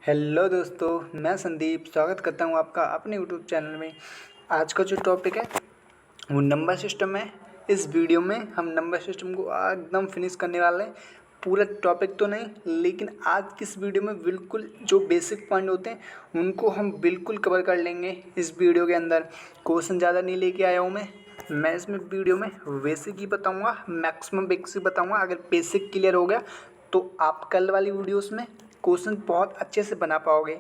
Hello दोस्तों, मैं संदीप स्वागत करता हूँ आपका अपने यूट्यूब चैनल में। आज का जो टॉपिक है वो नंबर सिस्टम है। इस वीडियो में हम नंबर सिस्टम को एकदम फिनिश करने वाले हैं। पूरा टॉपिक तो नहीं, लेकिन आज की इस वीडियो में बिल्कुल जो बेसिक पॉइंट होते हैं उनको हम बिल्कुल कवर कर लेंगे। इस वीडियो के अंदर क्वेश्चन ज़्यादा नहीं लेके आया हूँ मैं इसमें वीडियो में बेसिक ही बताऊँगा, मैक्सिमम बेसिक बताऊँगा। अगर बेसिक क्लियर हो गया तो आप कल वाली वीडियोस में क्वेश्चन बहुत अच्छे से बना पाओगे।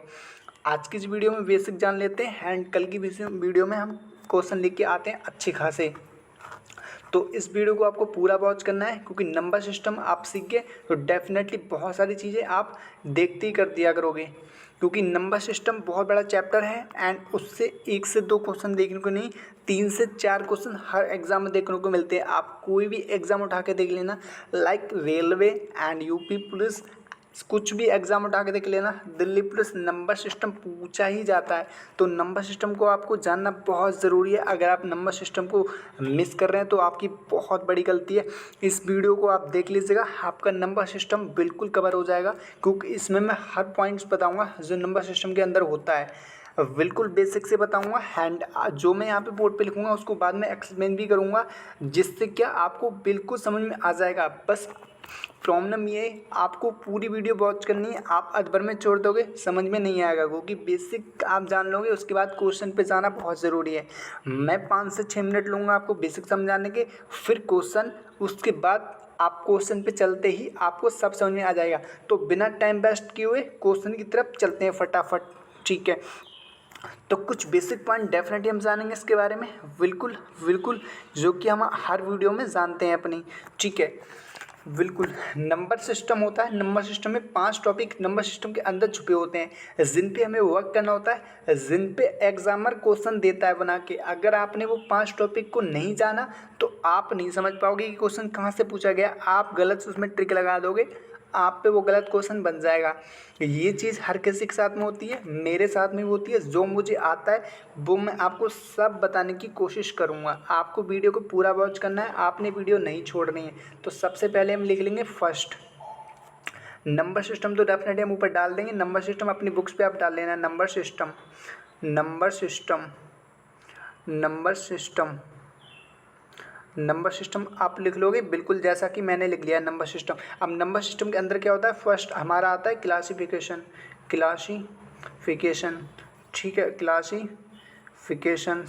आज की इस वीडियो में बेसिक जान लेते हैं एंड कल की वीडियो में हम क्वेश्चन लेके आते हैं अच्छे खासे। तो इस वीडियो को आपको पूरा वॉच करना है, क्योंकि नंबर सिस्टम आप सीख गए तो डेफिनेटली बहुत सारी चीज़ें आप देखते ही कर दिया करोगे, क्योंकि नंबर सिस्टम बहुत बड़ा चैप्टर है एंड उससे 1 से 2 क्वेश्चन देखने को नहीं, 3 से 4 क्वेश्चन हर एग्जाम में देखने को मिलते हैं। आप कोई भी एग्जाम उठा के देख लेना, like railway and UP police, कुछ भी एग्जाम उठा के देख लेना, दिल्ली पुलिस नंबर सिस्टम पूछा ही जाता है। तो नंबर सिस्टम को आपको जानना बहुत ज़रूरी है। अगर आप नंबर सिस्टम को मिस कर रहे हैं तो आपकी बहुत बड़ी गलती है। इस वीडियो को आप देख लीजिएगा, आपका नंबर सिस्टम बिल्कुल कवर हो जाएगा, क्योंकि इसमें मैं हर पॉइंट्स बताऊंगा जो नंबर सिस्टम के अंदर होता है। बिल्कुल बेसिक से बताऊंगा एंड जो मैं यहाँ पे बोर्ड पे लिखूंगा उसको बाद में एक्सप्लेन भी करूंगा, जिससे क्या आपको बिल्कुल समझ में आ जाएगा। बस प्रॉब्लम ये है, आपको पूरी वीडियो वॉच करनी है। आप अधभर में छोड़ दोगे समझ में नहीं आएगा, क्योंकि बेसिक आप जान लोगे उसके बाद क्वेश्चन पे जाना बहुत ज़रूरी है। मैं 5 से 6 मिनट लूँगा आपको बेसिक समझाने के, फिर क्वेश्चन, उसके बाद आप क्वेश्चन पे चलते ही आपको सब समझ में आ जाएगा। तो बिना टाइम वेस्ट किए हुए क्वेश्चन की तरफ चलते हैं फटाफट, ठीक है। तो कुछ बेसिक पॉइंट डेफिनेटली हम जानेंगे इसके बारे में, बिल्कुल बिल्कुल, जो कि हम हर वीडियो में जानते हैं अपनी, ठीक है। बिल्कुल, नंबर सिस्टम होता है। नंबर सिस्टम में 5 टॉपिक नंबर सिस्टम के अंदर छुपे होते हैं, जिन पे हमें वर्क करना होता है, जिन पे एग्जामर क्वेश्चन देता है बना के। अगर आपने वो 5 टॉपिक को नहीं जाना तो आप नहीं समझ पाओगे कि क्वेश्चन कहाँ से पूछा गया। आप गलत उसमें ट्रिक लगा दोगे, आप पे वो गलत क्वेश्चन बन जाएगा। ये चीज़ हर किसी के साथ में होती है, मेरे साथ में भी होती है। जो मुझे आता है वो मैं आपको सब बताने की कोशिश करूँगा। आपको वीडियो को पूरा वॉच करना है, आपने वीडियो नहीं छोड़नी है। तो सबसे पहले हम लिख लेंगे फर्स्ट नंबर सिस्टम। तो डेफिनेटली हम ऊपर डाल देंगे नंबर सिस्टम, अपनी बुक्स पे आप डाल लेना number system, number system, number system, number system आप लिख लोगे बिल्कुल जैसा कि मैंने लिख लिया नंबर सिस्टम। अब नंबर सिस्टम के अंदर क्या होता है, फर्स्ट हमारा आता है क्लासिफिकेशन, क्लासिफिकेशन, ठीक है, classification,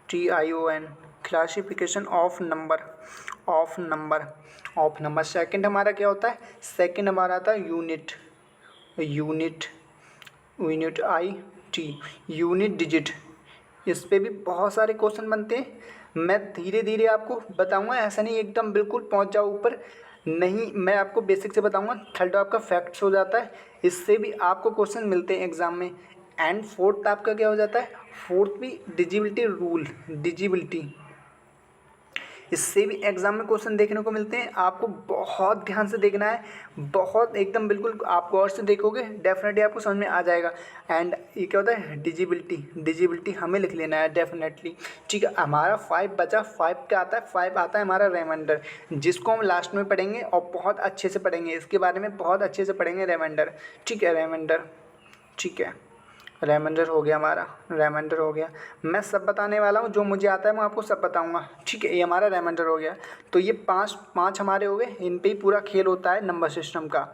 CATION, classification of number, of number, of number. Second हमारा क्या होता है, सेकंड हमारा आता है unit, unit, unit IT, unit digit. इस पे भी बहुत सारे क्वेश्चन बनते हैं। मैं धीरे धीरे आपको बताऊंगा, ऐसा नहीं एकदम बिल्कुल पहुंच जाओ ऊपर, नहीं, मैं आपको बेसिक से बताऊंगा। थर्ड आपका फैक्ट्स हो जाता है, इससे भी आपको क्वेश्चन मिलते हैं एग्जाम में। एंड फोर्थ आपका क्या हो जाता है, फोर्थ भी डिजिबिलिटी रूल, डिजिबिलिटी, इससे भी एग्जाम में क्वेश्चन देखने को मिलते हैं। आपको बहुत ध्यान से देखना है, बहुत एकदम बिल्कुल आप गौर से देखोगे डेफिनेटली आपको समझ में आ जाएगा। एंड ये क्या होता है, डिजिबिलिटी, डिजिबिलिटी हमें लिख लेना है डेफिनेटली, ठीक है। हमारा 5 बचा, 5 क्या आता है, 5 आता है हमारा रिमाइंडर, जिसको हम लास्ट में पढ़ेंगे और बहुत अच्छे से पढ़ेंगे, इसके बारे में बहुत अच्छे से पढ़ेंगे रिमाइंडर, ठीक है, रिमाइंडर, ठीक है। रिमाइंडर हो गया हमारा, रिमाइंडर हो गया। मैं सब बताने वाला हूँ, जो मुझे आता है मैं आपको सब बताऊँगा, ठीक है। ये हमारा रिमाइंडर हो गया। तो ये पाँच हमारे हो गए, इन पे ही पूरा खेल होता है नंबर सिस्टम का।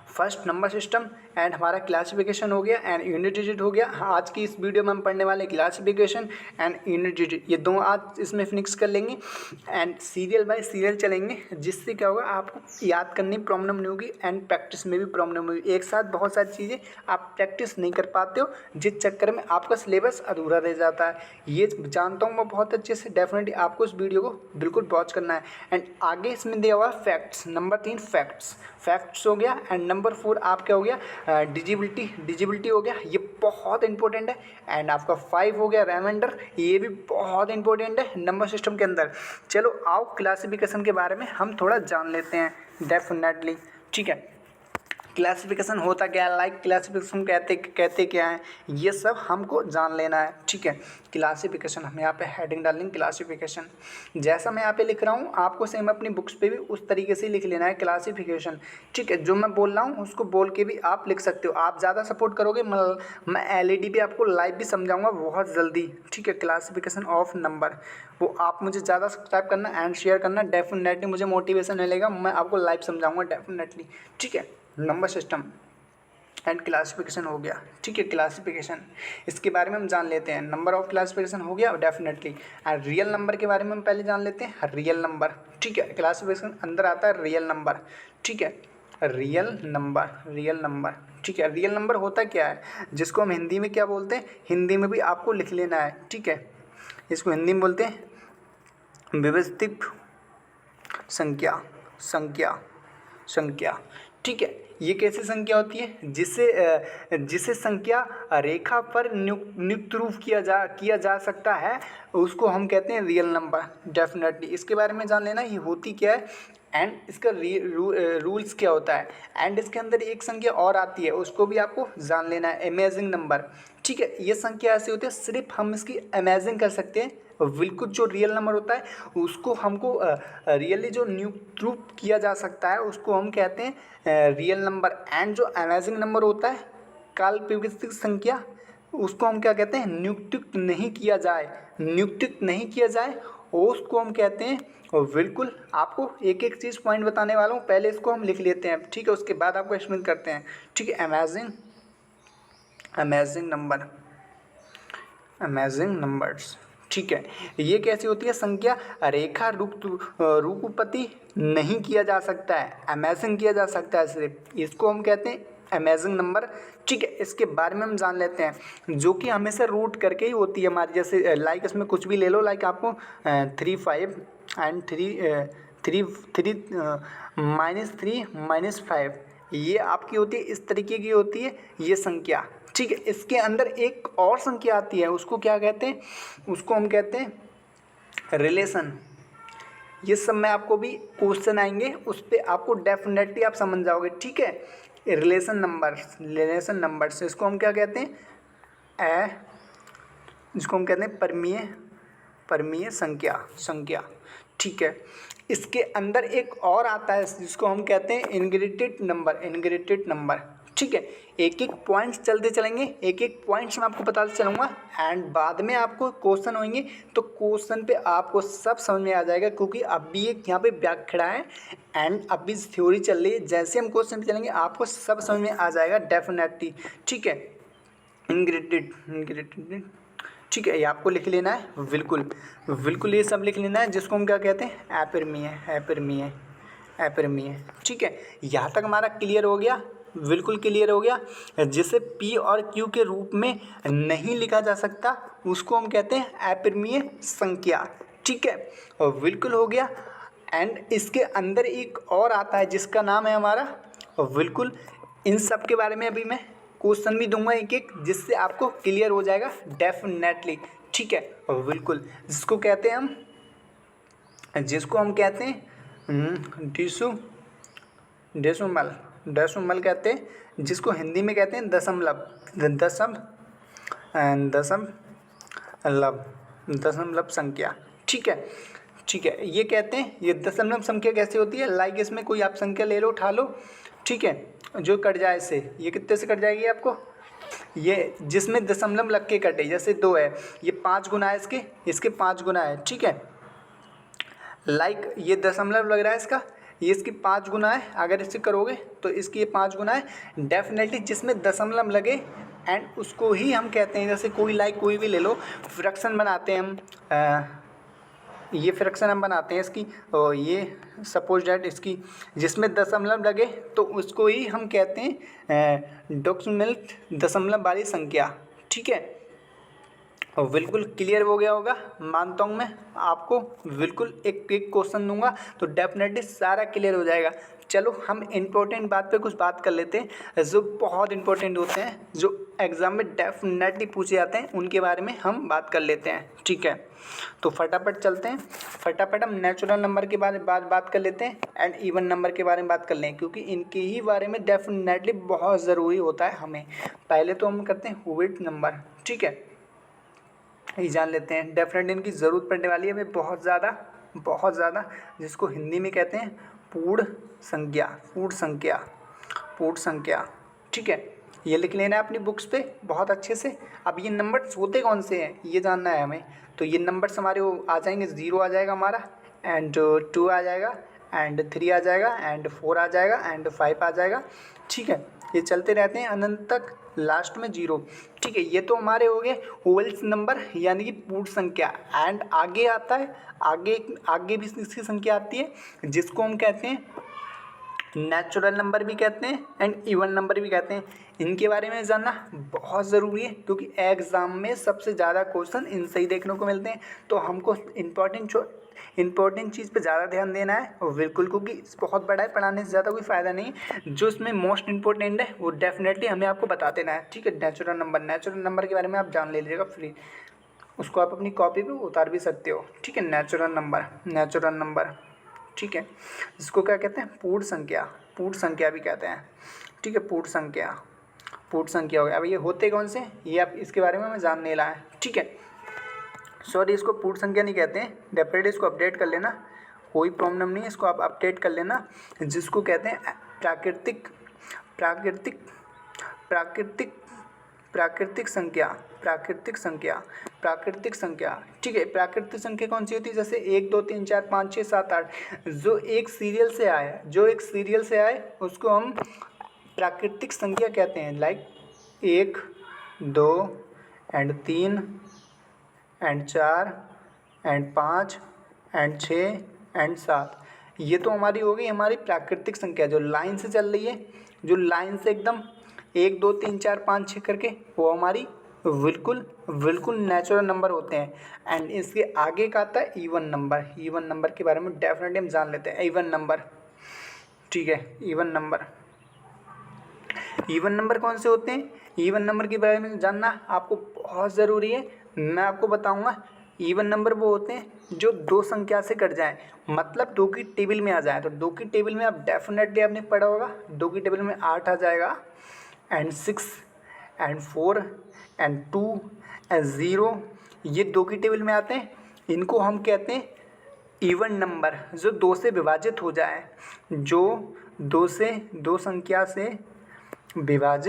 फर्स्ट नंबर सिस्टम एंड हमारा क्लासिफिकेशन हो गया एंड यूनिट डिजिट हो गया। आज की इस वीडियो में हम पढ़ने वाले क्लासिफिकेशन एंड यूनिट डिजिट, ये दो आज इसमें फिनिक्स कर लेंगे एंड सीरियल बाय सीरियल चलेंगे, जिससे क्या होगा आपको याद करने में प्रॉब्लम नहीं होगी एंड प्रैक्टिस में भी प्रॉब्लम होगी। एक साथ बहुत सारी चीज़ें आप प्रैक्टिस नहीं कर पाते हो, जिस चक्कर में आपका सिलेबस अधूरा रह जाता है। ये जानता हूँ मैं बहुत अच्छे से, डेफिनेटली आपको इस वीडियो को बिल्कुल वॉच करना है। एंड आगे इसमें दिया हुआ फैक्ट्स, नंबर 3 फैक्ट्स, फैक्ट्स हो गया। एंड नंबर 4 आप क्या हो गया, डिजिबिलिटी, डिजिबिलिटी हो गया, ये बहुत इंपॉर्टेंट है। एंड आपका 5 हो गया रिमाइंडर, ये भी बहुत इंपॉर्टेंट है नंबर सिस्टम के अंदर। चलो आओ क्लासिफिकेशन के बारे में हम थोड़ा जान लेते हैं डेफिनेटली, ठीक है। क्लासिफिकेशन होता क्या है, लाइक क्लासिफिकेशन कहते क्या है, ये सब हमको जान लेना है। ठीक है, क्लासिफिकेशन हम यहाँ पे हेडिंग डाल लेंगे क्लासिफिकेशन। जैसा मैं यहाँ पे लिख रहा हूँ आपको सेम अपनी बुक्स पे भी उस तरीके से लिख लेना है क्लासिफिकेशन। ठीक है, जो मैं बोल रहा हूँ उसको बोल के भी आप लिख सकते हो। आप ज़्यादा सपोर्ट करोगे मैं एलईडी पे आपको लाइव भी समझाऊंगा बहुत जल्दी। ठीक है, क्लासिफिकेशन ऑफ नंबर, वो आप मुझे ज़्यादा सब्सक्राइब करना एंड शेयर करना, डेफिनेटली मुझे मोटिवेशन मिलेगा, मैं आपको लाइव समझाऊंगा डेफिनेटली। ठीक है, नंबर सिस्टम एंड क्लासिफिकेशन हो गया। ठीक है, क्लासिफिकेशन इसके बारे में हम जान लेते हैं। नंबर ऑफ क्लासिफिकेशन हो गया डेफिनेटली। एंड रियल नंबर के बारे में हम पहले जान लेते हैं, रियल नंबर। ठीक है, क्लासिफिकेशन अंदर आता है रियल नंबर। ठीक है, रियल नंबर, रियल नंबर। ठीक है, रियल नंबर होता क्या है, जिसको हम हिंदी में क्या बोलते हैं, हिंदी में भी आपको लिख लेना है। ठीक है, इसको हिंदी में बोलते हैं व्यवस्थित संख्या, संख्या, संख्या। ठीक है, ये कैसी संख्या होती है, जिसे संख्या रेखा पर नियुक्त रूप किया जा सकता है, उसको हम कहते हैं रियल नंबर डेफिनेटली। इसके बारे में जान लेना, ये होती क्या है एंड इसका रूल्स क्या होता है। एंड इसके अंदर एक संख्या और आती है, उसको भी आपको जान लेना है, अमेजिंग नंबर। ठीक है, ये संख्या ऐसी होती है सिर्फ हम इसकी अमेजिंग कर सकते हैं, बिल्कुल जो रियल नंबर होता है उसको हमको रियली जो नियुक्त रूप किया जा सकता है उसको हम कहते हैं रियल नंबर। एंड जो अमेजिंग नंबर होता है काल्पनिक संख्या, उसको हम क्या कहते हैं, नियुक्त नहीं किया जाए, नियुक्त नहीं किया जाए, और उसको हम कहते हैं, और बिल्कुल आपको एक एक चीज़ पॉइंट बताने वाला हूँ, पहले इसको हम लिख लेते हैं। ठीक है, उसके बाद आपको एक्सप्लेन करते हैं। ठीक है, amazing, amazing number, amazing numbers. ठीक है, ये कैसी होती है, संख्या रेखा रूपपति नहीं किया जा सकता है, अमेजिंग किया जा सकता है सिर्फ, इसको हम कहते हैं अमेजिंग नंबर। ठीक है, इसके बारे में हम जान लेते हैं, जो कि हमेशा रूट करके ही होती है हमारी। जैसे लाइक इसमें कुछ भी ले लो, लाइक आपको 3 5 एंड 3 -3 -5, ये आपकी होती है, इस तरीके की होती है ये संख्या। ठीक है, इसके अंदर एक और संख्या आती है, उसको क्या कहते हैं, उसको हम कहते हैं रिलेशन। ये सब में आपको भी क्वेश्चन आएंगे, उस पर आपको डेफिनेटली आप समझ जाओगे। ठीक है, रिलेशन नंबर्स, रिलेशन नंबर्स, इसको हम क्या कहते हैं, जिसको हम कहते हैं परमीय, परमीय संख्या, संख्या। ठीक है, इसके अंदर एक और आता है जिसको हम कहते हैं इंटीग्रेटेड नंबर, इंटीग्रेटेड नंबर। ठीक है, एक एक पॉइंट्स चलते चलेंगे, एक एक पॉइंट्स में आपको बताते चलूँगा, एंड बाद में आपको क्वेश्चन होंगे तो क्वेश्चन पे आपको सब समझ में आ जाएगा, क्योंकि अभी एक यहाँ पे व्याख्या है एंड अभी थ्योरी चल रही है। जैसे हम क्वेश्चन पे चलेंगे आपको सब समझ में आ जाएगा डेफिनेटली। ठीक है, इंटीग्रेटेड, इंटीग्रेटेड। ठीक है, ये आपको लिख लेना है, बिल्कुल बिल्कुल ये सब लिख लेना है, जिसको हम क्या कहते हैं, अपरिमेय, अपरिमेय, अपरिमेय। ठीक है, यहाँ तक हमारा क्लियर हो गया, बिल्कुल क्लियर हो गया। जिसे P और Q के रूप में नहीं लिखा जा सकता उसको हम कहते हैं अपरिमेय संख्या। ठीक है, और बिल्कुल हो गया। एंड इसके अंदर एक और आता है जिसका नाम है हमारा, बिल्कुल इन सब के बारे में अभी मैं क्वेश्चन भी दूंगा एक एक, जिससे आपको क्लियर हो जाएगा डेफिनेटली। ठीक है, और बिल्कुल जिसको कहते हैं हम, जिसको हम कहते हैं डेसिमल, डेसिमल कहते हैं, जिसको हिंदी में कहते हैं दशमलव, दशमलव संख्या। ठीक है, ठीक है, ये कहते हैं, ये दशमलव संख्या कैसे होती है, लाइक इसमें कोई आप संख्या ले लो, उठा लो। ठीक है, जो कट जाए से, ये कितने से कट जाएगी आपको, ये जिसमें दशमलव लग के कटे, जैसे 2 है, ये 5 गुना है इसके, इसके 5 गुना है। ठीक है, लाइक ये दशमलव लग रहा है इसका, ये इसकी 5 गुना है, अगर इससे करोगे तो इसकी ये 5 गुना है डेफिनेटली, जिसमें दशमलव लगे एंड उसको ही हम कहते हैं। जैसे कोई लाइक कोई भी ले लो, फ्रैक्शन बनाते हैं हम, ये फ्रैक्शन हम बनाते हैं इसकी, और ये सपोज डैट इसकी जिसमें दशमलव लगे तो उसको ही हम कहते हैं डेसिमल, दशमलव वाली संख्या। ठीक है, और बिल्कुल क्लियर हो गया होगा, मानता हूँ मैं आपको, बिल्कुल एक एक क्वेश्चन दूंगा तो डेफिनेटली सारा क्लियर हो जाएगा। चलो हम इम्पोर्टेंट बात पे कुछ बात कर लेते हैं जो बहुत इंपॉर्टेंट होते हैं, जो एग्ज़ाम में डेफिनेटली पूछे जाते हैं, उनके बारे में हम बात कर लेते हैं। ठीक है, तो फटाफट चलते हैं, फटाफट हम नेचुरल नंबर के बारे में बात कर लेते हैं एंड इवन नंबर के बारे में बात कर लें, क्योंकि इनके ही बारे में डेफिनेटली बहुत ज़रूरी होता है हमें। पहले तो हम करते हैं होविट नंबर। ठीक है, ये जान लेते हैं, डेफिनेटली इनकी ज़रूरत पड़ने वाली है हमें बहुत ज़्यादा, जिसको हिंदी में कहते हैं पूर्ण संख्या, पूर्ण संख्या। ठीक है, ये लिख लेना है अपनी बुक्स पे बहुत अच्छे से। अब ये नंबर्स होते कौन से हैं ये जानना है हमें। तो ये नंबर्स हमारे वो आ जाएंगे, 0 आ जाएगा हमारा, एंड 2 आ जाएगा, एंड 3 आ जाएगा, एंड 4 आ जाएगा, एंड 5 आ जाएगा। ठीक है, ये चलते रहते हैं अनंत तक, लास्ट में 0। ठीक है, ये तो हमारे हो गए होल्स नंबर यानी कि पूर्ण संख्या। एंड आगे आता है, आगे भी इसकी संख्या आती है जिसको हम कहते हैं नेचुरल नंबर भी कहते हैं एंड इवन नंबर भी कहते हैं। इनके बारे में जानना बहुत ज़रूरी है, क्योंकि एग्ज़ाम में सबसे ज़्यादा क्वेश्चन इनसे ही देखने को मिलते हैं। तो हमको इंपॉर्टेंट चीज़ पे ज़्यादा ध्यान देना है, और बिल्कुल, क्योंकि बहुत बड़ा है, पढ़ाने से ज़्यादा कोई फ़ायदा नहीं है। जो इसमें मोस्ट इंपॉर्टेंट है वो डेफिनेटली हमें आपको बता देना है। ठीक है, नेचुरल नंबर के बारे में आप जान ले लीजिएगा फ्री, उसको आप अपनी कॉपी पे उतार भी सकते हो। ठीक है, नेचुरल नंबर। ठीक है, इसको क्या कहते हैं, पूर्ण संख्या भी कहते हैं। ठीक है, पूर्ण संख्या हो गया। अब ये होते कौन से, ये आप इसके बारे में हमें जानने ला है। ठीक है, सॉरी, इसको पूर्ण संख्या नहीं कहते हैं, डेफिनेटली इसको अपडेट कर लेना, कोई प्रॉब्लम नहीं है, इसको आप अपडेट कर लेना। जिसको कहते हैं प्राकृतिक संख्या। ठीक है, प्राकृतिक संख्या कौन सी होती है, जैसे 1 2 3 4 5 6 7 8, जो एक सीरियल से आए उसको हम प्राकृतिक संख्या कहते हैं। Like 1 2 and 3 and 4 and 5 and 6 and 7, ये तो हमारी हो गई हमारी प्राकृतिक संख्या, जो लाइन से चल रही है, जो लाइन से एकदम 1 2 3 4 5 6 करके, वो हमारी बिल्कुल नेचुरल नंबर होते हैं। एंड इसके आगे का आता है इवन नंबर के बारे में डेफिनेटली हम जान लेते हैं, इवन नंबर। ठीक है, इवन नंबर कौन से होते हैं, इवन नंबर के बारे में जानना आपको बहुत ज़रूरी है। मैं आपको बताऊंगा, इवन नंबर वो होते हैं जो 2 संख्या से कट जाएं, मतलब 2 की टेबल में आ जाए। तो 2 की टेबल में आप डेफिनेटली आपने पढ़ा होगा, 2 की टेबल में 8 आ जाएगा, एंड 6 एंड 4 एंड 2 एंड 0, ये 2 की टेबल में आते हैं। इनको हम कहते हैं इवन नंबर, जो 2 से विभाजित हो जाए, जो 2 संख्या से विभाज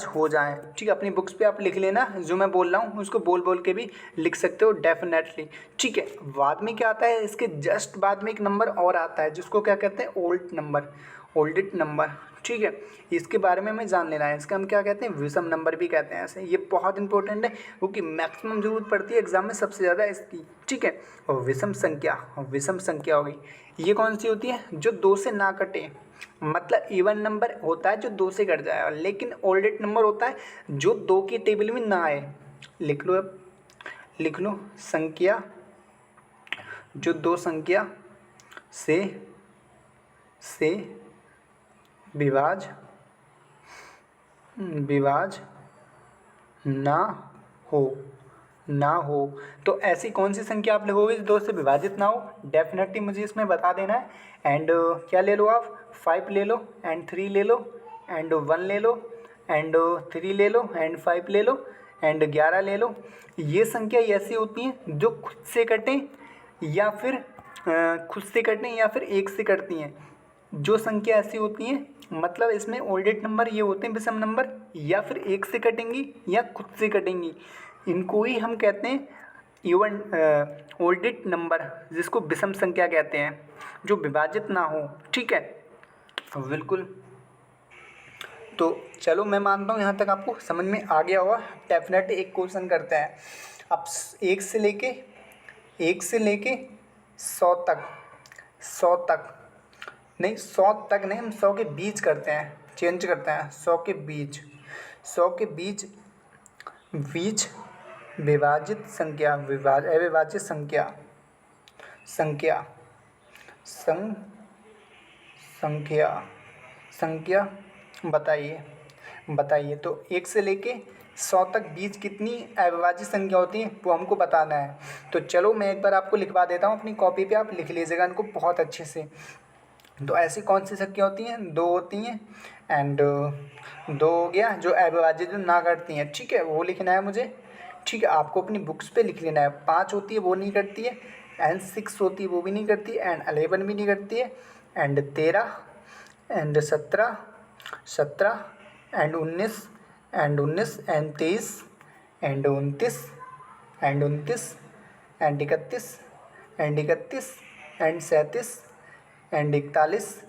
हो जाए। ठीक है, अपनी बुक्स पे आप लिख लेना, जो मैं बोल रहा हूँ उसको बोल बोल के भी लिख सकते हो डेफिनेटली। ठीक है, बाद में क्या आता है, इसके जस्ट बाद में एक नंबर और आता है जिसको क्या कहते हैं, ओल्डेड नंबर। ठीक है, इसके बारे में हमें जान लेना है, इसका हम क्या कहते हैं, विषम नंबर भी कहते हैं। ऐसे ये बहुत इंपॉर्टेंट है, क्योंकि मैक्सिमम जरूरत पड़ती है एग्जाम में सबसे ज़्यादा इसकी। ठीक है, और विषम संख्या हो गई, ये कौन सी होती है, जो 2 से ना कटे, मतलब इवन नंबर होता है जो 2 से कट जाए, लेकिन ओल्डेड नंबर होता है जो 2 की टेबल में ना आए। लिख लो संख्या जो 2 संख्या से विभाज ना हो। तो ऐसी कौन सी संख्या आप लिखोगे जो 2 से विभाजित ना हो, डेफिनेटली मुझे इसमें बता देना है। एंड क्या ले लो आप, 5 ले लो, एंड 3 ले लो, एंड 1 ले लो, एंड 3 ले लो, एंड 5 ले लो, एंड 11 ले लो। ये संख्या ऐसी होती हैं जो खुद से कटें या फिर एक से कटती हैं। जो संख्या ऐसी होती हैं, मतलब इसमें ओल्डेड नंबर ये होते हैं विषम नंबर, या फिर एक से कटेंगी या खुद से कटेंगी, इनको ही हम कहते हैं इवन ओल्डेड नंबर, जिसको विषम संख्या कहते हैं, जो विभाजित ना हो। ठीक है, बिल्कुल। तो चलो, मैं मानता हूँ यहाँ तक आपको समझ में आ गया होगा। डेफिनेटली एक क्वेश्चन करते हैं, अब 1 से लेके 100 तक नहीं, 100 तक नहीं, हम 100 के बीच करते हैं, चेंज करते हैं, 100 के बीच विभाजित संख्या, संख्या संख्या संख्या बताइए बताइए। तो 1 से लेके 100 तक बीच कितनी अविभाज्य संख्या होती है वो हमको बताना है। तो चलो मैं एक बार आपको लिखवा देता हूँ अपनी कॉपी पे, आप लिख लीजिएगा इनको बहुत अच्छे से। तो ऐसी कौन सी संख्या होती हैं, 2 होती हैं एंड 2 हो गया जो अविभाज्य जो ना करती हैं, ठीक है, वो लिखना है मुझे। ठीक है, आपको अपनी बुक्स पे लिख लेना है। 5 होती है वो नहीं करती है, एंड 6 होती है वो भी नहीं करती है, एंड 11 भी नहीं करती है, and 13 and 17 and 19 and 23 and 29 and 31 and 37 and 41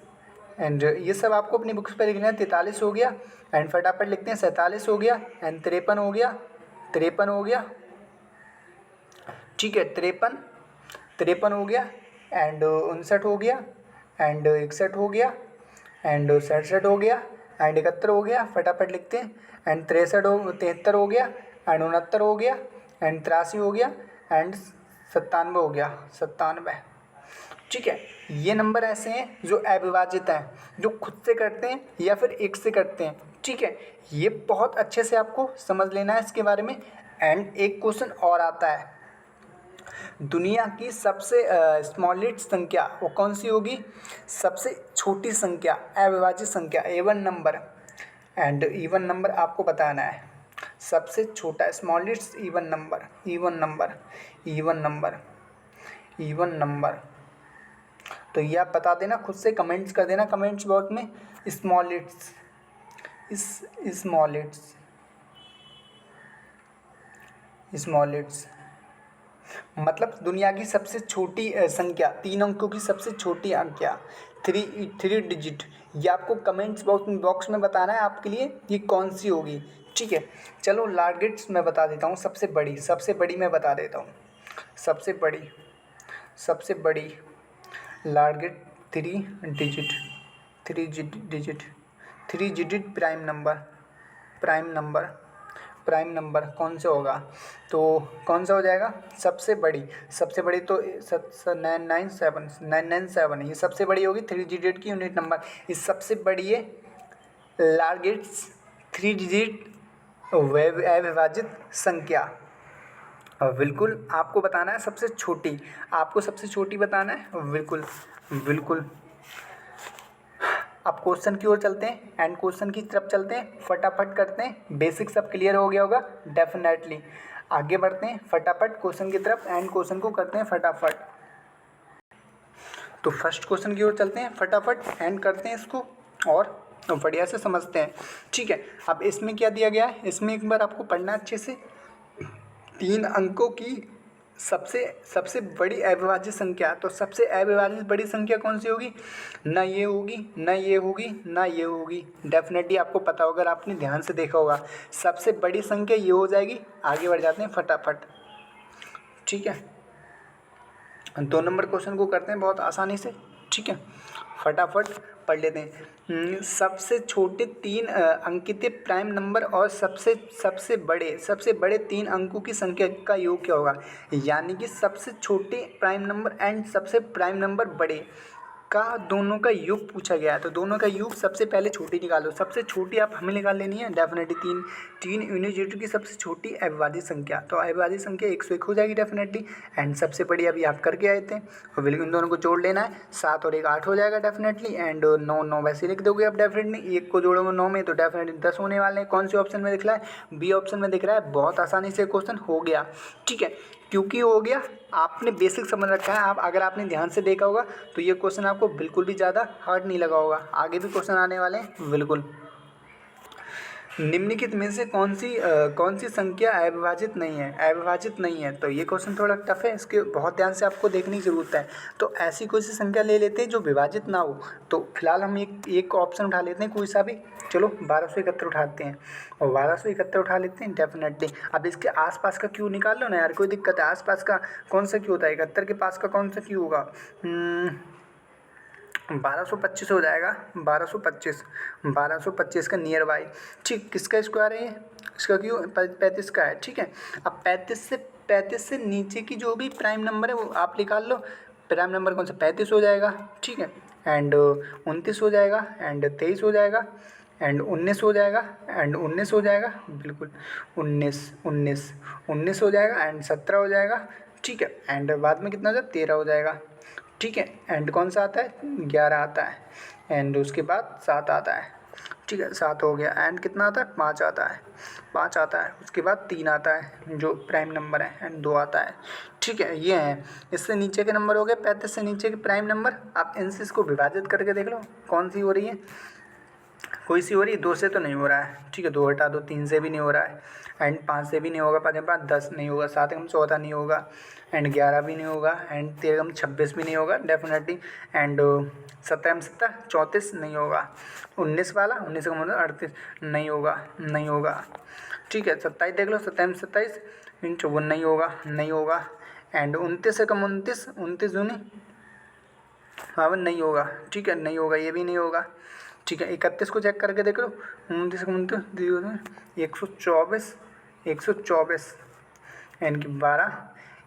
and ये सब आपको अपनी बुक्स पर लिखना है। 43 हो गया एंड फटाफट लिखते हैं। 47 हो गया एंड 53 हो गया। 53 हो गया, ठीक है, 53 हो गया एंड 59 हो गया एंड 61 हो गया एंड 67 हो गया एंड 71 हो गया। फटाफट लिखते हैं। एंड 73 हो गया एंड 69 हो गया एंड 83 हो गया एंड 97 हो गया। 97, ठीक है। ये नंबर ऐसे हैं जो अविभाजित हैं, जो खुद से करते हैं या फिर 1 से करते हैं, ठीक है। ये बहुत अच्छे से आपको समझ लेना है इसके बारे में। एंड एक क्वेश्चन और आता है, दुनिया की सबसे स्मॉलेस्ट संख्या वो कौन सी होगी? सबसे छोटी संख्या, अविभाज्य संख्या, even number. And even number आपको बताना है। सबसे छोटा smallest even number, even number, even number, even number. तो ये आप बता देना, खुद से कमेंट्स कर देना कमेंट्स बॉक्स में। स्मॉलेस्ट, स्मॉलेस्ट, स्मॉलेस्ट मतलब दुनिया की सबसे छोटी संख्या, 3 अंकों की सबसे छोटी संख्या, थ्री डिजिट। ये आपको कमेंट्स बॉक्स में बताना है आपके लिए ये कौन सी होगी, ठीक है। चलो लार्जेस्ट मैं बता देता हूँ, सबसे बड़ी मैं बता देता हूँ। सबसे बड़ी लार्जेस्ट 3 डिजिट प्राइम नंबर कौन सा होगा? तो कौन सा हो जाएगा? सबसे बड़ी तो 997 ये सबसे बड़ी होगी, 3 डिजिट की यूनिट नंबर। ये सबसे बड़ी है लार्जेस्ट 3 डिजिट अविभाजित संख्या। और बिल्कुल आपको बताना है सबसे छोटी, आपको सबसे छोटी बताना है, बिल्कुल बिल्कुल। अब क्वेश्चन की ओर चलते हैं, एंड क्वेश्चन की तरफ चलते हैं, फटाफट करते हैं। बेसिक सब क्लियर हो गया होगा डेफिनेटली। आगे बढ़ते हैं फटाफट क्वेश्चन की तरफ, एंड क्वेश्चन को करते हैं फटाफट। तो फर्स्ट क्वेश्चन की ओर चलते हैं फटाफट, एंड करते हैं इसको और बढ़िया से समझते हैं, ठीक है। अब इसमें क्या दिया गया है, इसमें एक बार आपको पढ़ना अच्छे से। 3 अंकों की सबसे बड़ी अविभाज्य संख्या, तो सबसे अविभाज्य बड़ी संख्या कौन सी होगी? ना ये होगी, ना ये होगी, ना ये होगी। डेफिनेटली आपको पता होगा, अगर आपने ध्यान से देखा होगा, सबसे बड़ी संख्या ये हो जाएगी। आगे बढ़ जाते हैं फटाफट, ठीक है। 2 नंबर क्वेश्चन को करते हैं बहुत आसानी से, ठीक है, फटाफट पढ़ लेते हैं। सबसे छोटे 3 अंकित प्राइम नंबर और सबसे बड़े 3 अंकों की संख्या का योग क्या होगा? यानी कि सबसे छोटे प्राइम नंबर एंड सबसे प्राइम नंबर बड़े का दोनों का योग पूछा गया है। तो दोनों का योग सबसे पहले छोटी निकालो। सबसे छोटी आप हमें निकाल लेनी है डेफिनेटली। 3 यूनिट जीरो की सबसे छोटी अविभाज्य संख्या, तो अविभाज्य संख्या 101 हो जाएगी डेफिनेटली। एंड सबसे बड़ी अभी आप करके आए थे, और बिल्कुल इन दोनों को जोड़ लेना है। 7 और 1 8 हो जाएगा डेफिनेटली। एंड 9 वैसे लिख दोगे आप डेफिनेटली। 1 को जोड़ोगे 9 में तो डेफिनेटली 10 होने वाले हैं। कौन से ऑप्शन में दिख रहा है? बी ऑप्शन में दिख रहा है। बहुत आसानी से क्वेश्चन हो गया, ठीक है। क्योंकि हो गया, आपने बेसिक समझ रखा है। आप अगर आपने ध्यान से देखा होगा तो ये क्वेश्चन आपको बिल्कुल भी ज़्यादा हार्ड नहीं लगा होगा। आगे भी क्वेश्चन आने वाले हैं बिल्कुल। निम्नलिखित में से कौन सी संख्या अविभाजित नहीं है? तो ये क्वेश्चन थोड़ा टफ है, इसके बहुत ध्यान से आपको देखने की ज़रूरत है। तो ऐसी कोई सी संख्या ले लेते हैं जो विभाजित ना हो। तो फिलहाल हम एक ऑप्शन उठा लेते हैं कोई सा भी। चलो 1271 उठाते हैं, और 1271 उठा लेते हैं डेफिनेटली। अब इसके आसपास का क्यू निकाल लो ना यार, कोई दिक्कत है? आसपास का कौन सा क्यू होता है? 71 के पास का कौन सा क्यू होगा? 1225 हो जाएगा। 1225 का नियर बाई, ठीक। किसका स्क्वायर है ये? इसका क्यों 35 का है, ठीक है। अब 35 से नीचे की जो भी प्राइम नंबर है वो आप निकाल लो। प्राइम नंबर कौन सा 35 हो जाएगा, ठीक है, एंड 29 हो जाएगा, एंड 23 हो जाएगा, एंड 19 हो जाएगा, एंड 19 हो जाएगा, बिल्कुल 19 हो जाएगा, एंड 17 हो जाएगा, ठीक है, एंड बाद में कितना हो जाएगा 13 हो जाएगा, ठीक है, एंड कौन सा आता है 11 आता है, एंड उसके बाद 7 आता है, ठीक है, 7 हो गया, एंड कितना आता है 5 आता है, 5 आता है, उसके बाद 3 आता है जो प्राइम नंबर है, एंड 2 आता है, ठीक है। ये है, इससे नीचे के नंबर हो गए 35 से नीचे के प्राइम नंबर। आप इनसे इसको विभाजित करके देख लो कौन सी हो रही है, कोई सी हो रही है, 2 से तो नहीं हो रहा है, ठीक है, 2 हटा दो, 3 से भी नहीं हो रहा है, एंड 5 से भी नहीं होगा, 5 5 10 नहीं होगा, 7 कम 14 नहीं होगा, एंड 11 भी नहीं होगा, एंड 13 कम 26 भी नहीं होगा डेफिनेटली, एंड 17 कम 17 34 नहीं होगा, 19 वाला 19 कम 38 नहीं होगा, नहीं होगा, ठीक है, 27 देख लो, 27 27 इन 54 नहीं होगा, नहीं होगा, एंड 29 से कम 29 29 दूनी 52 नहीं होगा, ठीक है, नहीं होगा, ये भी नहीं होगा, ठीक है। 31 को चेक करके देख लो, 29 124 124 यानी कि 12,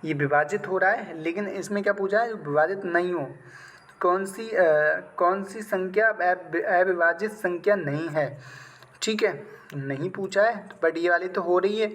ये विभाजित हो रहा है, लेकिन इसमें क्या पूछा है, जो विभाजित नहीं हो, कौन सी संख्या अविभाजित संख्या नहीं है, ठीक है, नहीं पूछा है, बट ये वाली तो हो रही है,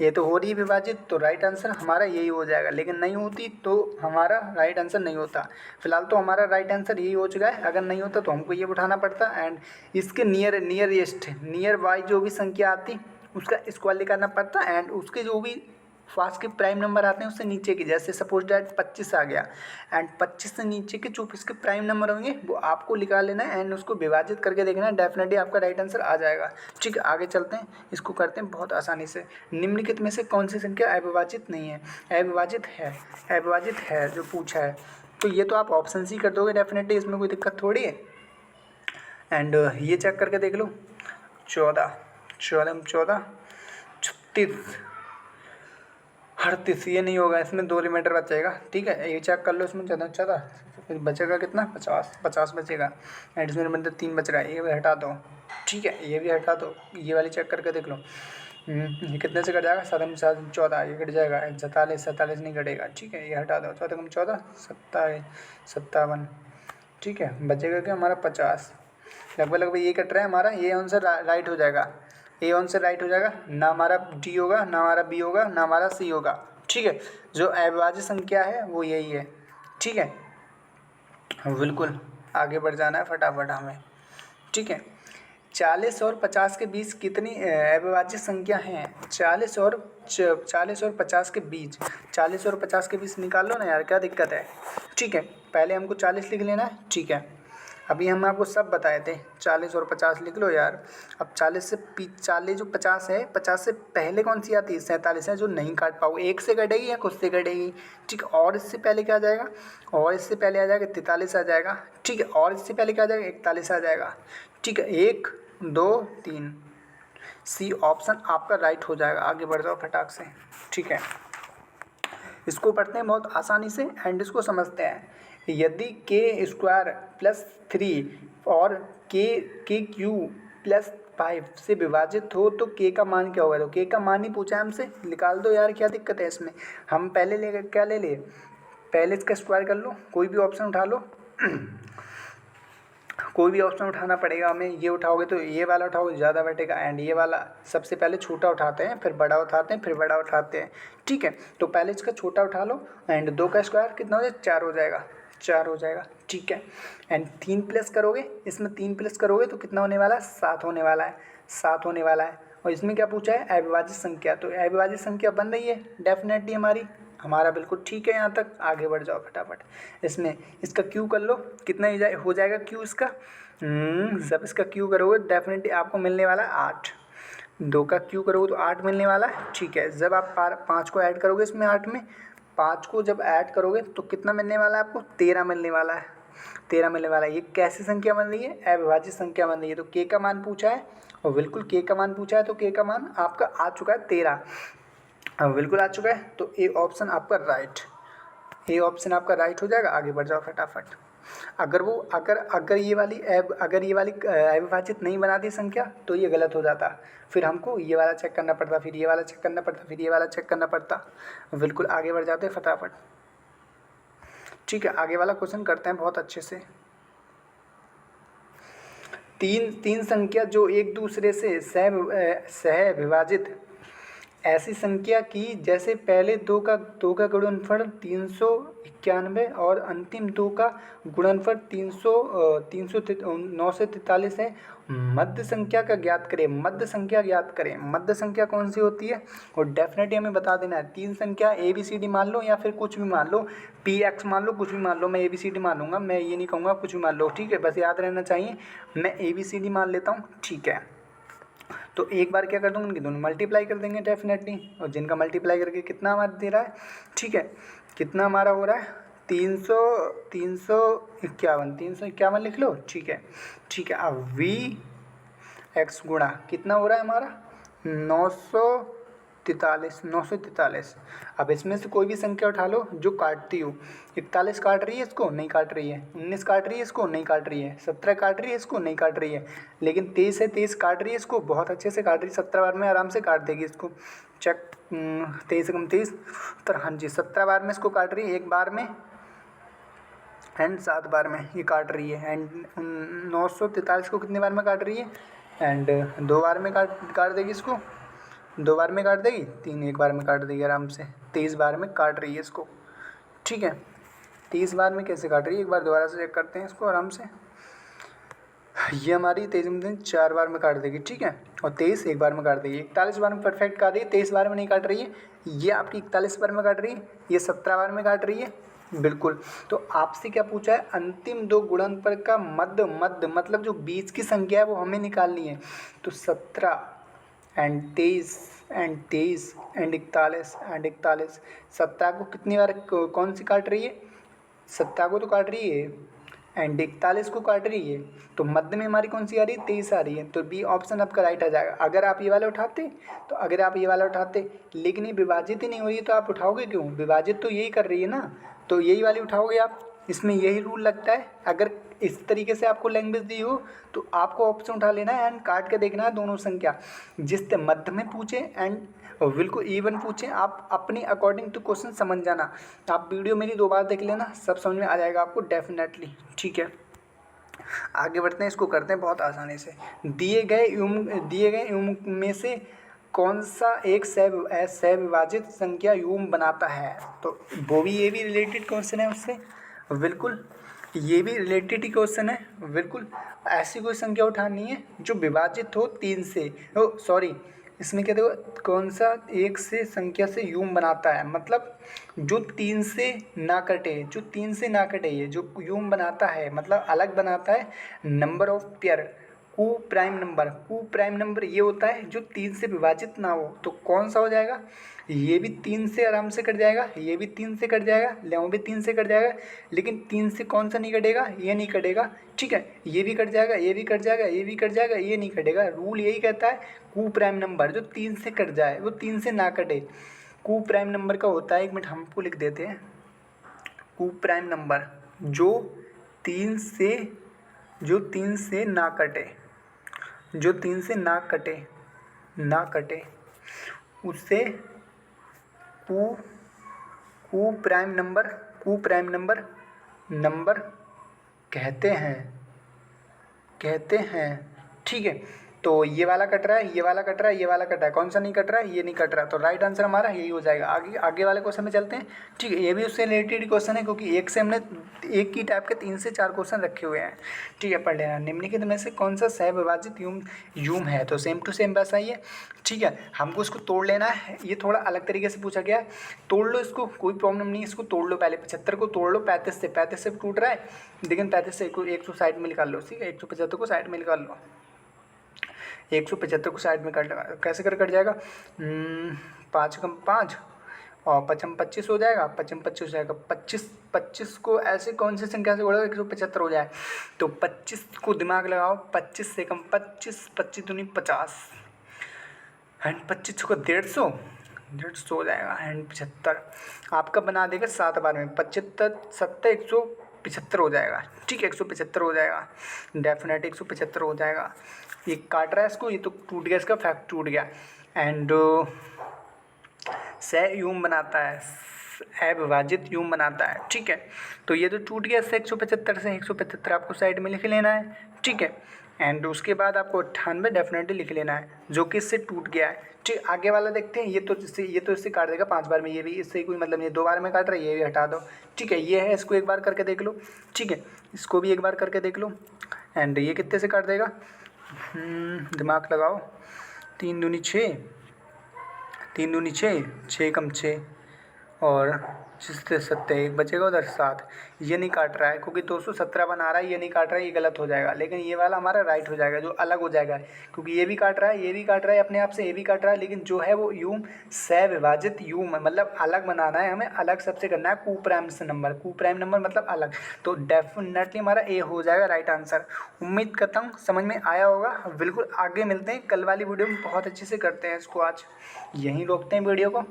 ये तो हो रही है विभाजित, तो राइट आंसर हमारा यही हो जाएगा, लेकिन नहीं होती तो हमारा राइट आंसर नहीं होता। फिलहाल तो हमारा राइट आंसर यही हो चुका है, अगर नहीं होता तो हमको ये उठाना पड़ता, एंड इसके नियर बाई जो भी संख्या आती उसका स्क्वायर निकालना पड़ता, एंड उसके जो भी पास के प्राइम नंबर आते हैं उससे नीचे के, जैसे सपोज डैट 25 आ गया, एंड 25 से नीचे के जो इसके प्राइम नंबर होंगे वो आपको निकाल लेना है, एंड उसको विभाजित करके देखना है, डेफिनेटली आपका राइट आंसर आ जाएगा। ठीक है, आगे चलते हैं, इसको करते हैं बहुत आसानी से। निम्नलिखित में से कौन सी संख्या अविभाजित नहीं है? अविभाजित है जो पूछा है, तो ये तो आप ऑप्शन सी कर दोगे डेफिनेटली, इसमें कोई दिक्कत थोड़ी है। एंड ये चेक करके देख लो, 14 36 38, ये नहीं होगा, इसमें 2 रिमाइंडर बचेगा। ठीक है, ये चेक कर लो, इसमें 14 बचेगा कितना, 50 बचेगा, एंड इसमें रिमाइंडर 3 बच रहा है, ये भी हटा दो। ठीक है, ये भी हटा दो, ये वाली चेक करके देख लो, ये कितने से कट जाएगा, 7 14, ये कट जाएगा, 47 नहीं कटेगा। ठीक है, ये हटा दो, 14 57, ठीक है, बचेगा क्या हमारा 50, लगभग ये कट रहा है हमारा, ये आंसर राइट हो जाएगा, ए आंसर राइट हो जाएगा, ना हमारा डी होगा, ना हमारा बी होगा, ना हमारा सी होगा। ठीक है, जो अविभाज्य संख्या है वो यही है। ठीक है, बिल्कुल आगे बढ़ जाना है फटाफट हमें। ठीक है, 40 और 50 के बीच कितनी अविभाज्य संख्या हैं? 40 और 50 के बीच, 40 और 50 के बीच निकाल लो ना यार, क्या दिक्कत है। ठीक है, पहले हमको 40 लिख लेना है। ठीक है, अभी हम आपको सब बताए थे, 40 और 50 लिख लो यार। अब 40 जो 50 है, 50 से पहले कौन सी आती है? 47 है, जो नहीं काट पाओ, एक से कटेगी या खुद से कटेगी। ठीक है, और इससे पहले क्या आ जाएगा? और इससे पहले आ जाएगा 43 आ जाएगा। ठीक है, और इससे पहले क्या आ जाएगा? 41 आ जाएगा। ठीक है, 1 2 3, सी ऑप्शन आपका राइट हो जाएगा। आगे बढ़ जाओ फटाक से। ठीक है, इसको पढ़ते हैं बहुत आसानी से एंड इसको समझते हैं। यदि के स्क्वायर प्लस 3 और के क्यू प्लस 5 से विभाजित हो तो के का मान क्या होगा? तो के का मान ही पूछा है हमसे, निकाल दो यार, क्या दिक्कत है इसमें। हम पहले क्या ले लिए? पहले इसका स्क्वायर कर लो, कोई भी ऑप्शन उठा लो कोई भी ऑप्शन उठाना पड़ेगा हमें। ये उठाओगे तो ये वाला उठाओगे ज़्यादा बैठेगा, एंड ये वाला सबसे पहले छोटा उठाते हैं, फिर बड़ा उठाते हैं, फिर बड़ा उठाते हैं। ठीक है, तो पहले इसका छोटा उठा लो, एंड 2 का स्क्वायर कितना हो जाएगा? 4 हो जाएगा, 4 हो जाएगा। ठीक है, एंड 3 प्लस करोगे, इसमें 3 प्लस करोगे तो कितना होने वाला है? 7 होने वाला है, 7 होने वाला है। और इसमें क्या पूछा है? अविभाज्य संख्या। तो अविभाज्य संख्या बन रही है डेफिनेटली हमारा बिल्कुल ठीक है। यहाँ तक आगे बढ़ जाओ फटाफट। इसमें इसका क्यू कर लो, कितना हो जाएगा क्यू इसका? जब इसका क्यू करोगे डेफिनेटली आपको मिलने वाला है 8। 2 का क्यू करोगे तो 8 मिलने वाला है। ठीक है, जब आप 5 को ऐड करोगे इसमें 8 में, 5 को जब ऐड करोगे तो कितना मिलने वाला है आपको? 13 मिलने वाला है, 13 मिलने वाला है। ये कैसी संख्या बन रही है? अविभाज्य संख्या बन रही है। तो के का मान पूछा है, और बिल्कुल के का मान पूछा है, तो के का मान आपका आ चुका है 13। अब बिल्कुल आ चुका है, तो ए ऑप्शन आपका राइट, ए ऑप्शन आपका राइट हो जाएगा। आगे बढ़ जाओ फटाफट। अगर ये वाली अविभाजित नहीं बनाती संख्या तो ये गलत हो जाता, फिर हमको ये वाला चेक करना पड़ता, फिर ये वाला चेक करना पड़ता, फिर ये वाला चेक करना पड़ता। बिल्कुल आगे बढ़ जाते फटाफट। ठीक है, आगे वाला क्वेश्चन करते हैं बहुत अच्छे से। तीन संख्या जो एक दूसरे से सह विभाजित ऐसी संख्या की जैसे पहले दो का गुणनफल 391 और अंतिम दो का गुणनफल 943 है। मध्य संख्या का ज्ञात करें। मध्य संख्या ज्ञात करें। मध्य संख्या कौन सी होती है और डेफिनेटली हमें बता देना है। तीन संख्या ABCD मान लो या फिर कुछ भी मान लो, PX मान लो, कुछ भी मान लो। मैं ABCD मानूंगा, मैं ये नहीं कहूँगा कुछ भी मान लो, ठीक है, बस याद रहना चाहिए। मैं ABCD मान लेता हूँ, ठीक है। तो एक बार क्या कर दूँगा, उनकी दोनों मल्टीप्लाई कर देंगे डेफिनेटली, और जिनका मल्टीप्लाई करके कितना हमारा दे रहा है, ठीक है, कितना हमारा हो रहा है 351 लिख लो, ठीक है, ठीक है। अब VX गुणा कितना हो रहा है हमारा 943। अब इसमें से कोई भी संख्या उठा लो जो काटती हो। 41 काट रही है, इसको नहीं काट रही है। 19 काट रही है, इसको नहीं काट रही है। 17 काट रही है, इसको नहीं काट रही है। लेकिन 23 है, 23 काट रही है, इसको बहुत अच्छे से काट रही है। 17 बार में आराम से काट देगी इसको। चेक, 23 कम 23, तो हाँ जी 17 बार में इसको काट रही है, एक बार में एंड 7 बार में ये काट रही है। एंड 943 को कितनी बार में काट रही है, एंड 2 बार में काट देगी इसको, 2 बार में काट देगी, 3 एक बार में काट देगी आराम से। 23 बार में काट रही है इसको, ठीक है। 23 बार में कैसे काट रही है, एक बार दोबारा से चेक करते हैं इसको आराम से। ये हमारी 23 4 बार में काट देगी, ठीक है, और 23 एक बार में काट देगी। 41 बार में परफेक्ट काट रही है, 23 बार में नहीं काट रही है। ये आपकी 41 बार में काट रही है, ये 17 बार में काट रही है, बिल्कुल। तो आपसे क्या पूछा है, अंतिम दो गुणनफल का मध्य मतलब जो बीच की संख्या है वो हमें निकालनी है। तो 17 एंड 23 एंड 41 एंड 41, 17 को कितनी बार कौन सी काट रही है, 17 को तो काट रही है, एंड 41 को काट रही है। तो मध्य में हमारी कौन सी आ रही है, 23 आ रही है। तो बी ऑप्शन आपका राइट आ जाएगा। अगर आप ये वाला उठाते, तो अगर आप ये वाला उठाते, लेकिन ये विभाजित ही नहीं हो रही है, तो आप उठाओगे क्यों, विभाजित तो यही कर रही है ना, तो यही वाली उठाओगे आप। इसमें यही रूल लगता है। अगर इस तरीके से आपको लैंग्वेज दी हो तो आपको ऑप्शन उठा लेना है एंड काट के देखना है दोनों संख्या, जिससे मध्य में पूछे एंड बिल्कुल इवन पूछे, आप अपनी अकॉर्डिंग टू क्वेश्चन समझ जाना। आप वीडियो मेरी 2 बार देख लेना, सब समझ में आ जाएगा आपको डेफिनेटली, ठीक है। आगे बढ़ते हैं, इसको करते हैं बहुत आसानी से। दिए गए युग्म में से कौन सा एक सह-विभाजित संख्या युग्म बनाता है। तो वो भी, ये भी रिलेटेड क्वेश्चन है उससे, बिल्कुल, ये भी रिलेटेड ही क्वेश्चन है, बिल्कुल। ऐसी कोई संख्या उठानी है जो विभाजित हो 3 से, सॉरी, इसमें क्या देखो, कौन सा एक से संख्या से युग्म बनाता है, मतलब जो 3 से ना कटे, जो 3 से ना कटे, ये जो युग्म बनाता है मतलब अलग बनाता है। नंबर ऑफ पेयर, कु प्राइम नंबर ये होता है जो 3 से विभाजित ना हो। तो कौन सा हो जाएगा, ये भी 3 से आराम से कट जाएगा, ये भी 3 से कट जाएगा, वो भी 3 से कट जाएगा, लेकिन 3 से कौन सा नहीं कटेगा, ये नहीं कटेगा, ठीक है। ये भी कट जाएगा, ये भी कट जाएगा, ये भी कट जाएगा, ये नहीं कटेगा। रूल यही कहता है, कु प्राइम नंबर जो 3 से कट जाए वो 3 से ना कटे। कु प्राइम नंबर का होता है, एक मिनट हमको लिख देते हैं, कु प्राइम नंबर जो 3 से ना कटे, जो 3 से ना कटे उससे कु प्राइम नंबर कहते हैं, ठीक है। तो ये वाला कट रहा है, ये वाला कट रहा है, ये वाला कट रहा है, कौन सा नहीं कट रहा है, ये नहीं कट रहा। तो राइट आंसर हमारा यही हो जाएगा। आगे वाले क्वेश्चन में चलते हैं, ठीक है। ये भी उससे रिलेटेड क्वेश्चन है, क्योंकि एक से हमने एक ही टाइप के 3 से 4 क्वेश्चन रखे हुए हैं, ठीक है। पढ़ लेना। निम्नलिखित में से कौन सा सहविभाजित युग्म है, तो सेम टू सेम वैसा ही है, ठीक है। हमको इसको तोड़ लेना है, ये थोड़ा अलग तरीके से पूछा गया है। तोड़ लो इसको, कोई प्रॉब्लम नहीं है, इसको तोड़ लो। पहले 75 को तोड़ लो 35 से टूट रहा है, लेकिन 35 से 100 साइड में निकाल लो, ठीक है। 175 को साइड में निकाल लो, 175 को साइड में कट, कैसे कट जाएगा, 5 कम 5 और 5 25 हो जाएगा, 5 25 हो जाएगा। 25 को ऐसे कौन सी संख्या से जोड़ो 175 हो जाए, तो 25 को दिमाग लगाओ, 25 से कम 25 दूनी 50 एंड 25 को 150 हो जाएगा एंड 75 आपका बना देगा 7 बार में, 75 7 175 हो जाएगा, ठीक है। 175 हो जाएगा, डेफिनेट 175 हो जाएगा। ये काट रहा है इसको, ये तो टूट गया, इसका फैक्ट टूट गया। एंड सह युग्म बनाता है, अविभाजित यूम बनाता है। ठीक है, तो ये तो टूट गया इससे 175 से, 175 आपको साइड में लिख लेना है। ठीक है, एंड उसके बाद आपको 98 डेफिनेटली लिख लेना है जो कि इससे टूट गया है। ठीक, आगे वाला देखते हैं। ये तो इससे काट देगा 5 बार में, ये भी इससे कोई मतलब नहीं, 2 बार में काट रहा है, ये भी हटा दो। ठीक है, ये है, इसको एक बार करके देख लो। ठीक है, इसको भी एक बार करके देख लो। एंड ये कितने से काट देगा, दिमाग लगाओ। 3 दूनी 6, 3 दूनी 6, 6 कम 6 और 7 एक बचेगा उधर 7। ये नहीं काट रहा है क्योंकि 217 बना रहा है, ये नहीं काट रहा है, ये गलत हो जाएगा। लेकिन ये वाला हमारा राइट हो जाएगा, जो अलग हो जाएगा, क्योंकि ये भी काट रहा है, ये भी काट रहा है अपने आप से, ये भी काट रहा है, लेकिन जो है वो यूम सविभाजित यूम है, मतलब अलग बनाना है हमें, अलग सबसे करना है। कूप्राइम से नंबर, कूप्राइम नंबर मतलब अलग, तो डेफिनेटली हमारा ए हो जाएगा राइट आंसर। उम्मीद करता हूँ समझ में आया होगा। बिल्कुल, आगे मिलते हैं कल वाली वीडियो में, बहुत अच्छे से करते हैं इसको। आज यहीं रोकते हैं वीडियो को।